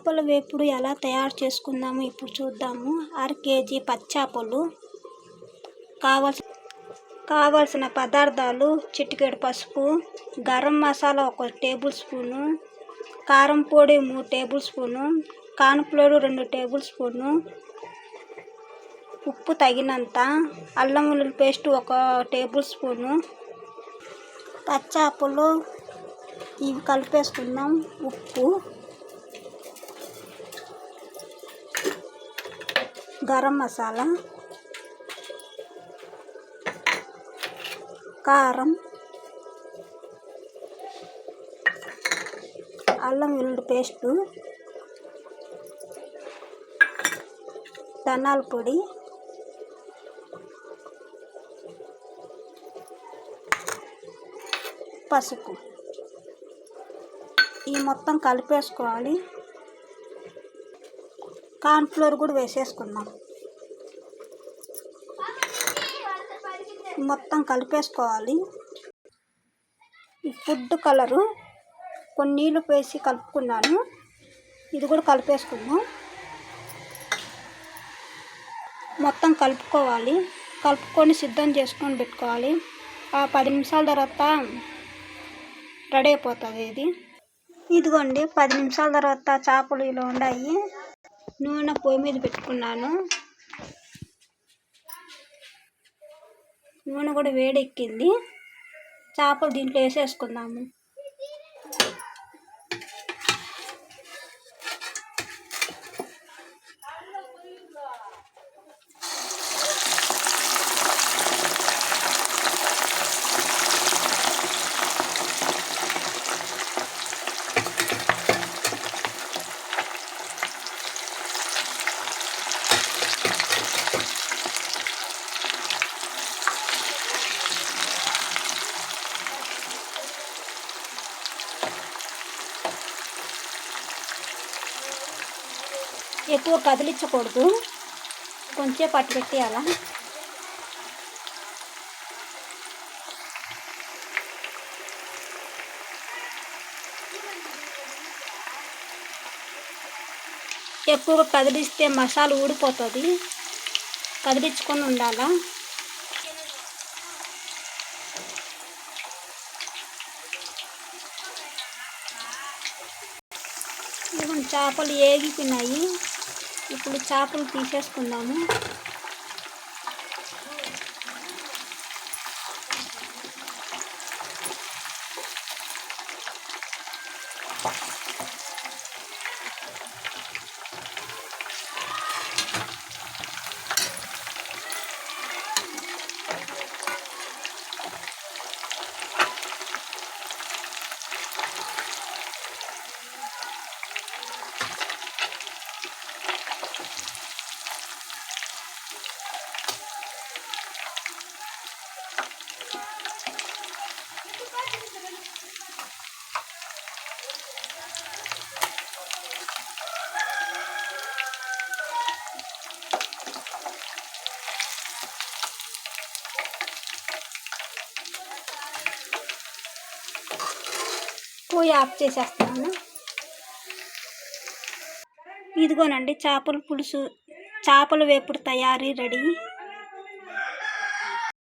చేపల వేపుడు ఎలా తయారు చేసుకుందాము ఇప్పుడు చూద్దాము. 1/2 కేజీ పచ్చాపలు, కావాల్సిన పదార్థాలు: చిటికెడు పసుపు, గరం మసాలా 1 టేబుల్ స్పూను, కారం పొడి 3 table spoon, cornflour 2 table spoon, ఉప్పు తగినంత, అల్లం వెల్లుల్లి పేస్ట్ 1 టేబుల్ స్పూను. పచ్చాపలు ఇవి కలిపేసుకుందాం. ఉప్పు, గరం మసాలా, కారం, అల్లం వెల్లుల్లి పేస్టు, ధనియాల పొడి, పసుపు. ఈ మొత్తం కలిపేసుకోవాలి. కార్న్ఫ్లోర్ కూడా వేసేసుకుందాం. మొత్తం కలిపేసుకోవాలి. ఈ ఫుడ్ కలరు కొన్ని నీళ్ళు వేసి కలుపుకున్నాను. ఇది కూడా కలిపేసుకుందాం. మొత్తం కలుపుకోవాలి. కలుపుకొని సిద్ధం చేసుకొని పెట్టుకోవాలి. 10 నిమిషాల తర్వాత రెడీ అయిపోతుంది. ఇదిగోండి 10 నిమిషాల తర్వాత చేపలు ఇలా ఉన్నాయి. నూనె పొయ్యి మీద పెట్టుకున్నాను. నూనె కూడా వేడెక్కింది. చేపలు దీంట్లో వేసేసుకుందాము. ఎక్కువ కదిలించకూడదు, కొంచెం పట్టు పెట్టేయాలా. ఎక్కువగా కదిలిస్తే మసాలా ఊడిపోతుంది. కదిలించుకొని ఉండాలా. ఇదిగోండి చేపలు ఏగిపోయినాయి. ఇప్పుడు చేపలు తీసేసుకుందాము. పొయ్యి ఆఫ్ చేసేస్తున్నాను. ఇదిగోనండి చేపల పులుసు, చేపల వేపుడు తయారీ రెడీ.